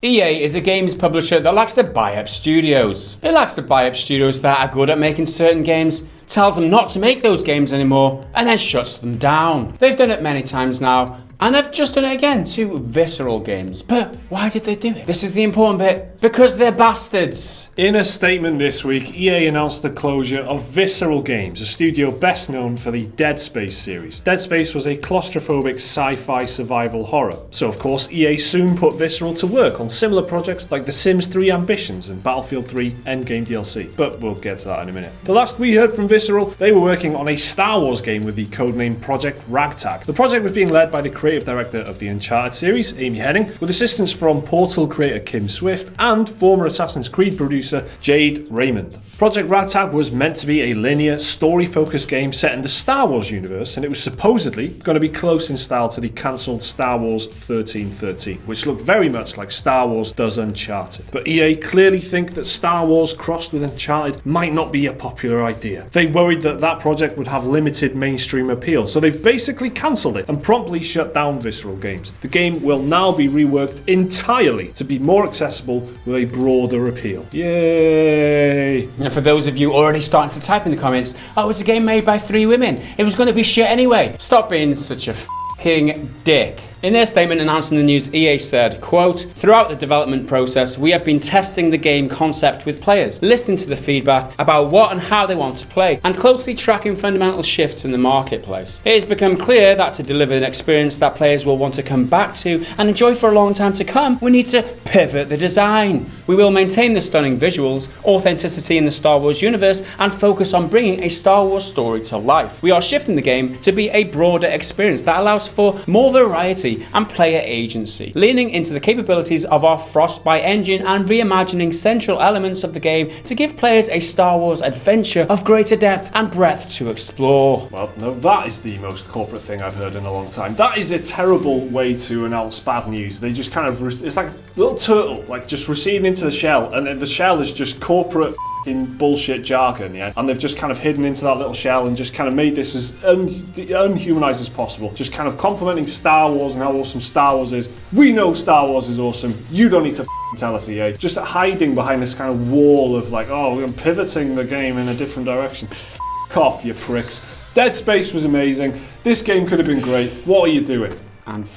EA is a games publisher that likes to buy up studios. It likes to buy up studios that are good at making certain games, tells them not to make those games anymore, and then shuts them down. They've done it many times now, and they've just done it again to Visceral Games. But why did they do it? This is the important bit. Because they're bastards. In a statement this week, EA announced the closure of Visceral Games, a studio best known for the Dead Space series. Dead Space was a claustrophobic sci-fi survival horror. So of course, EA soon put Visceral to work on similar projects like The Sims 3 Ambitions and Battlefield 3 Endgame DLC. But we'll get to that in a minute. The last we heard from Visceral, they were working on a Star Wars game with the codename Project Ragtag. The project was being led by the creative director of the Uncharted series, Amy Hennig, with assistance from Portal creator Kim Swift and former Assassin's Creed producer Jade Raymond. Project Ragtag was meant to be a linear, story-focused game set in the Star Wars universe, and it was supposedly going to be close in style to the cancelled Star Wars 1313, which looked very much like Star Wars does Uncharted. But EA clearly think that Star Wars crossed with Uncharted might not be a popular idea. They worried that that project would have limited mainstream appeal, so they've basically cancelled it and promptly shut down Visceral Games. The game will now be reworked entirely to be more accessible with a broader appeal. Yay! And for those of you already starting to type in the comments, oh, it's a game made by 3 women. It was going to be shit anyway. Stop being such a f***ing dick. In their statement announcing the news, EA said, quote, "Throughout the development process, we have been testing the game concept with players, listening to the feedback about what and how they want to play, and closely tracking fundamental shifts in the marketplace. It has become clear that to deliver an experience that players will want to come back to and enjoy for a long time to come, we need to pivot the design. We will maintain the stunning visuals, authenticity in the Star Wars universe, and focus on bringing a Star Wars story to life. We are shifting the game to be a broader experience that allows for more variety and player agency, leaning into the capabilities of our Frostbite engine and reimagining central elements of the game to give players a Star Wars adventure of greater depth and breadth to explore." Well, no, that is the most corporate thing I've heard in a long time. That is a terrible way to announce bad news. They just kind of, it's like a little turtle, like just receding into the shell, and then the shell is just corporate in bullshit jargon, yeah, and they've just kind of hidden into that little shell and just kind of made this as unhumanized as possible, just kind of complimenting Star Wars and how awesome Star Wars is. We know Star Wars is awesome, you don't need to tell us, EA. Just hiding behind this kind of wall of like, oh, we're pivoting the game in a different direction. F*** off, you pricks. Dead Space was amazing, this game could have been great, what are you doing? And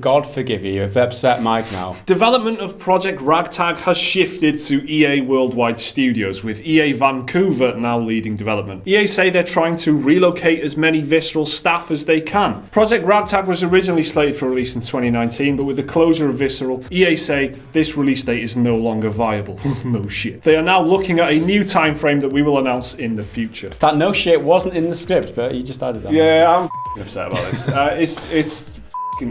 God forgive you, you've upset Mike now. Development of Project Ragtag has shifted to EA Worldwide Studios, with EA Vancouver now leading development. EA say they're trying to relocate as many Visceral staff as they can. Project Ragtag was originally slated for release in 2019, but with the closure of Visceral, EA say this release date is no longer viable. No shit. They are now looking at a new time frame that we will announce in the future. That no shit wasn't in the script, but you just added that. Yeah, I'm upset about this. It's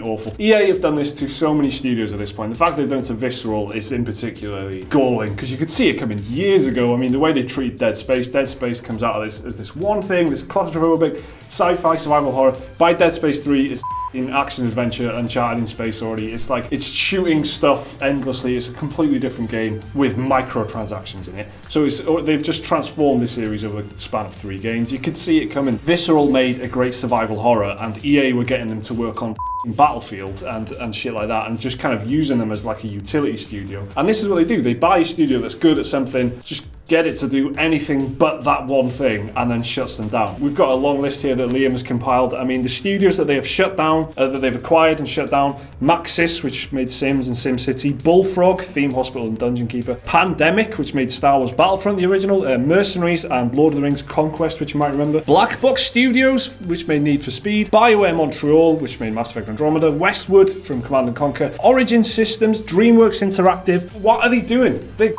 awful. EA have done this to so many studios at this point. The fact they've done it to Visceral is in particularly galling, because you could see it coming years ago. I mean, the way they treat Dead Space comes out of this as this one thing, this claustrophobic sci-fi survival horror. By Dead Space 3, it's in action adventure, Uncharted in space already. It's like, it's shooting stuff endlessly. It's a completely different game with microtransactions in it. So they've just transformed the series over the span of 3 games. You could see it coming. Visceral made a great survival horror, and EA were getting them to work on Battlefield and shit like that, and just kind of using them as like a utility studio. And this is what they do. They buy a studio that's good at something, just get it to do anything but that one thing, and then shuts them down. We've got a long list here that Liam has compiled. I mean, the studios that they have shut down, that they've acquired and shut down: Maxis, which made Sims and SimCity; Bullfrog, Theme Hospital and Dungeon Keeper; Pandemic, which made Star Wars Battlefront, the original; Mercenaries and Lord of the Rings Conquest, which you might remember; Black Box Studios, which made Need for Speed; BioWare Montreal, which made Mass Effect Andromeda; Westwood from Command & Conquer; Origin Systems; DreamWorks Interactive. What are they doing? They're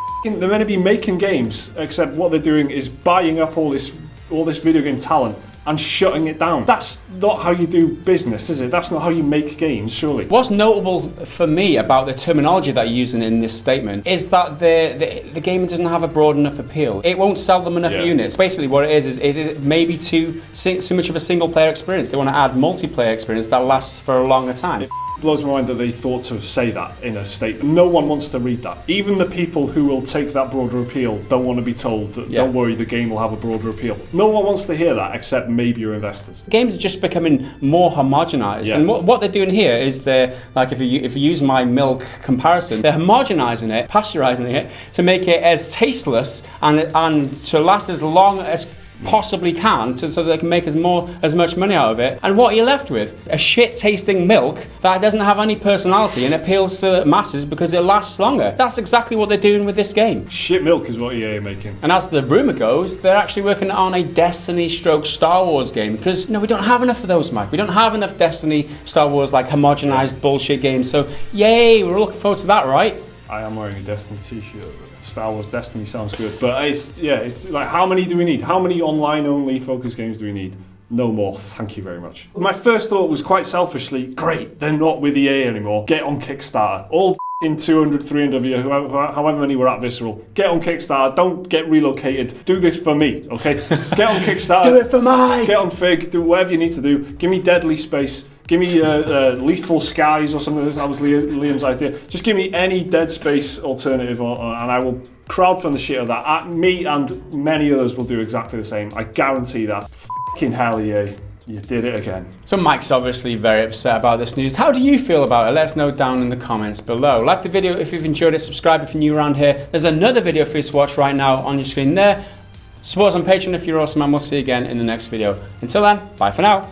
meant to be making games, except what they're doing is buying up all this video game talent and shutting it down. That's not how you do business, is it? That's not how you make games, surely. What's notable for me about the terminology that you're using in this statement is that the game doesn't have a broad enough appeal. It won't sell them enough units. Basically what it is maybe too much of a single player experience. They want to add multiplayer experience that lasts for a longer time. blows my mind that they thought to say that in a statement. No one wants to read that. Even the people who will take that broader appeal don't want to be told that, don't worry, the game will have a broader appeal. No one wants to hear that except maybe your investors. Games are just becoming more homogenized, and what they're doing here is they're, like, if you use my milk comparison, they're homogenizing it, pasteurizing it to make it as tasteless and to last as long as possibly can, so they can make as much money out of it. And what are you left with? A shit tasting milk that doesn't have any personality and appeals to masses because it lasts longer. That's exactly what they're doing with this game. Shit milk is what EA are making. And as the rumour goes, they're actually working on a Destiny / Star Wars game, because we don't have enough of those, Mike. We don't have enough Destiny, Star Wars, like homogenized bullshit games. So yay, we're looking forward to that, right? I am wearing a Destiny t-shirt. Star Wars Destiny sounds good, but it's like, how many do we need? How many online-only focus games do we need? No more, thank you very much. My first thought was quite selfishly, great, they're not with EA anymore. Get on Kickstarter. All in 200, 300 of you, however many were at Visceral, get on Kickstarter, don't get relocated. Do this for me, okay? Get on Kickstarter. Do it for Mike! Get on Fig, do whatever you need to do. Give me Deadly Space. Give me Lethal Skies or something. That was Liam's idea. Just give me any Dead Space alternative, and I will crowdfund the shit out of that. Me and many others will do exactly the same. I guarantee that. F***ing hell, EA. You did it again. So Mike's obviously very upset about this news. How do you feel about it? Let us know down in the comments below. Like the video if you've enjoyed it. Subscribe if you're new around here. There's another video for you to watch right now on your screen there. Support us on Patreon if you're awesome, and we'll see you again in the next video. Until then, bye for now.